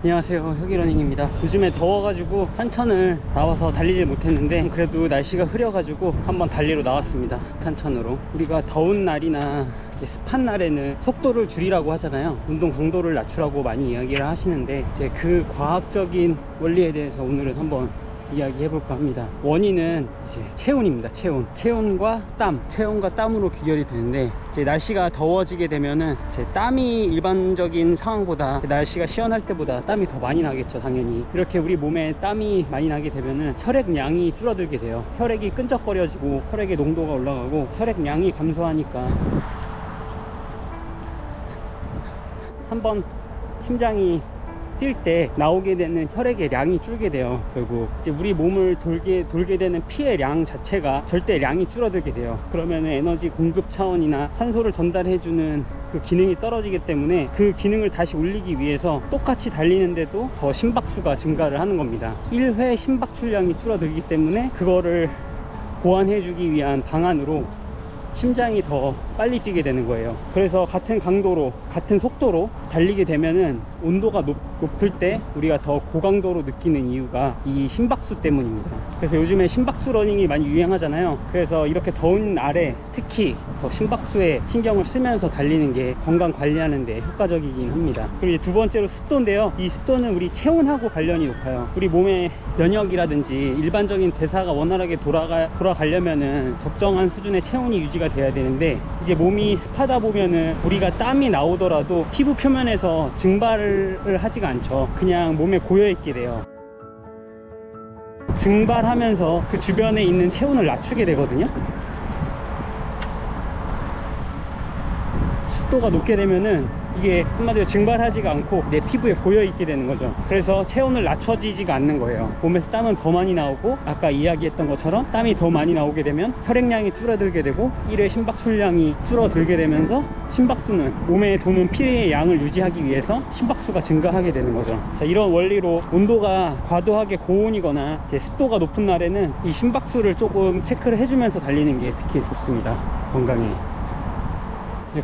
안녕하세요, 혁이러닝입니다. 요즘에 더워가지고 탄천을 나와서 달리질 못했는데 그래도 날씨가 흐려가지고 한번 달리러 나왔습니다. 탄천으로. 우리가 더운 날이나 습한 날에는 속도를 줄이라고 하잖아요. 운동 강도를 낮추라고 많이 이야기를 하시는데 이제 그 과학적인 원리에 대해서 오늘은 한번 이야기해볼까 합니다. 원인은 이제 체온입니다. 체온과 땀으로 귀결이 되는데, 이제 날씨가 더워지게 되면은 이제 땀이 일반적인 상황보다, 날씨가 시원할 때보다 땀이 더 많이 나겠죠, 당연히. 이렇게 우리 몸에 땀이 많이 나게 되면은 혈액량이 줄어들게 돼요. 혈액이 끈적거려지고 혈액의 농도가 올라가고 혈액량이 감소하니까 한번 심장이 뛸 때 나오게 되는 혈액의 량이 줄게 돼요. 결국 이제 우리 몸을 돌게 되는 피의 량 자체가 절대 량이 줄어들게 돼요. 그러면 에너지 공급 차원이나 산소를 전달해주는 그 기능이 떨어지기 때문에 그 기능을 다시 올리기 위해서 똑같이 달리는데도 더 심박수가 증가를 하는 겁니다. 1회 심박출량이 줄어들기 때문에 그거를 보완해주기 위한 방안으로 심장이 더 빨리 뛰게 되는 거예요. 그래서 같은 강도로 같은 속도로 달리게 되면은 온도가 높을 때 우리가 더 고강도로 느끼는 이유가 이 심박수 때문입니다. 그래서 요즘에 심박수 러닝이 많이 유행하잖아요. 그래서 이렇게 더운 날에 특히 더 심박수에 신경을 쓰면서 달리는 게 건강 관리하는 데 효과적이긴 합니다. 그리고 이제 두 번째로 습도인데요, 이 습도는 우리 체온하고 관련이 높아요. 우리 몸의 면역이라든지 일반적인 대사가 원활하게 돌아가려면은 적정한 수준의 체온이 유지가 돼야 되는데, 이제 몸이 습하다 보면은 우리가 땀이 나오더라도 피부 표면에서 증발을 하지가 않죠. 그냥 몸에 고여있게 돼요. 증발하면서 그 주변에 있는 체온을 낮추게 되거든요. 습도가 높게 되면은 이게 한마디로 증발하지가 않고 내 피부에 고여있게 되는 거죠. 그래서 체온을 낮춰지지가 않는 거예요. 몸에서 땀은 더 많이 나오고, 아까 이야기했던 것처럼 땀이 더 많이 나오게 되면 혈액량이 줄어들게 되고 1회 심박출량이 줄어들게 되면서 심박수는, 몸에 도는 피의 양을 유지하기 위해서 심박수가 증가하게 되는 거죠. 자, 이런 원리로 온도가 과도하게 고온이거나 이제 습도가 높은 날에는 이 심박수를 조금 체크를 해주면서 달리는 게 특히 좋습니다, 건강에.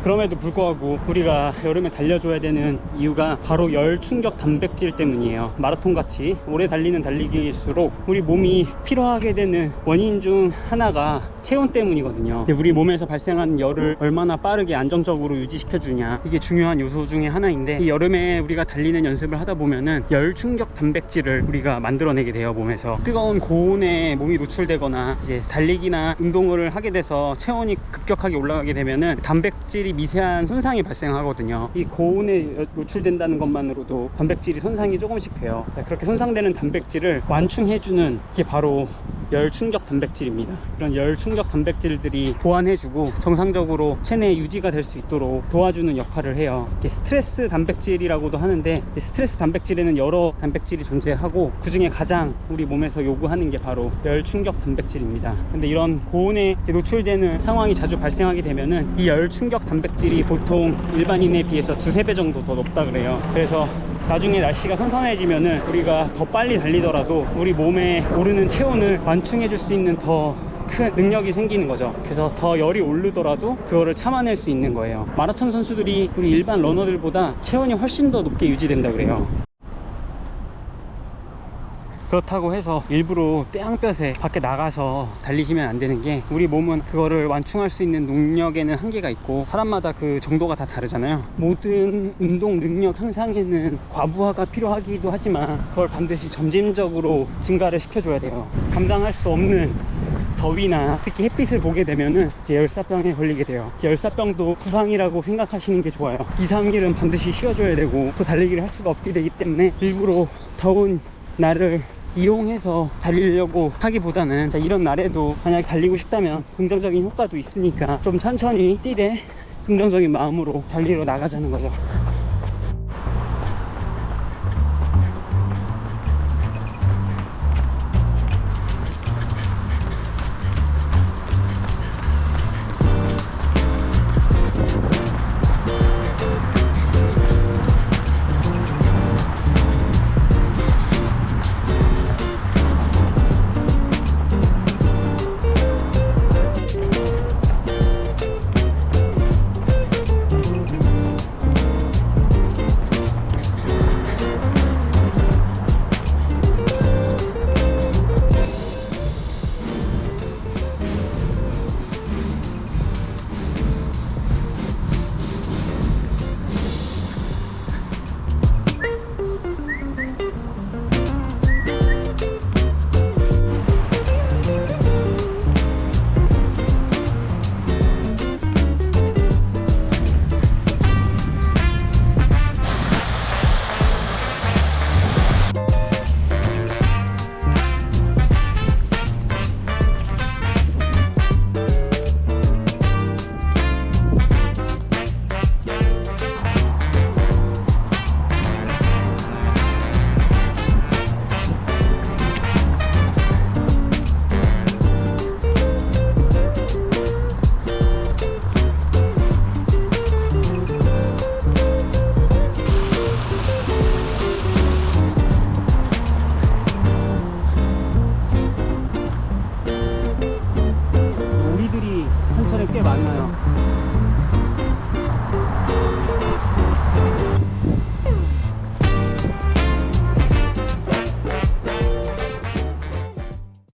그럼에도 불구하고 우리가 여름에 달려줘야 되는 이유가 바로 열 충격 단백질 때문이에요. 마라톤같이 오래 달리는 달리기일수록 우리 몸이 피로하게 되는 원인 중 하나가 체온 때문이거든요. 우리 몸에서 발생하는 열을 얼마나 빠르게 안정적으로 유지시켜 주냐, 이게 중요한 요소 중에 하나인데, 이 여름에 우리가 달리는 연습을 하다 보면은 열 충격 단백질을 우리가 만들어내게 돼요. 몸에서 뜨거운 고온에 몸이 노출되거나 이제 달리기나 운동을 하게 돼서 체온이 급격하게 올라가게 되면은 단백질이 미세한 손상이 발생하거든요. 이 고온에 노출된다는 것만으로도 단백질이 손상이 조금씩 돼요. 자, 그렇게 손상되는 단백질을 완충해주는 게 바로 열 충격 단백질입니다. 이런 열 충격 단백질들이 보완해주고 정상적으로 체내 유지가 될 수 있도록 도와주는 역할을 해요. 이게 스트레스 단백질이라고도 하는데, 스트레스 단백질에는 여러 단백질이 존재하고 그 중에 가장 우리 몸에서 요구하는 게 바로 열 충격 단백질입니다. 근데 이런 고온에 노출되는 상황이 자주 발생하게 되면은 이 열 충격 단백질이 보통 일반인에 비해서 2~3배 정도 더 높다 그래요. 그래서 나중에 날씨가 선선해지면은 우리가 더 빨리 달리더라도 우리 몸에 오르는 체온을 완충해 줄 수 있는 더 큰 능력이 생기는 거죠. 그래서 더 열이 오르더라도 그거를 참아낼 수 있는 거예요. 마라톤 선수들이 우리 일반 러너들보다 체온이 훨씬 더 높게 유지된다 그래요. 그렇다고 해서 일부러 떼양볕에 밖에 나가서 달리시면 안 되는 게, 우리 몸은 그거를 완충할 수 있는 능력에는 한계가 있고 사람마다 그 정도가 다 다르잖아요. 모든 운동 능력 향상에는 과부하가 필요하기도 하지만 그걸 반드시 점진적으로 증가를 시켜줘야 돼요. 감당할 수 없는 더위나 특히 햇빛을 보게 되면은 이제 열사병에 걸리게 돼요. 열사병도 부상이라고 생각하시는 게 좋아요. 2~3일은 반드시 쉬어줘야 되고 또 달리기를 할 수가 없게 되기 때문에 일부러 더운 날을 이용해서 달리려고 하기보다는, 자, 이런 날에도 만약 달리고 싶다면 긍정적인 효과도 있으니까 좀 천천히 뛰되 긍정적인 마음으로 달리러 나가자는 거죠.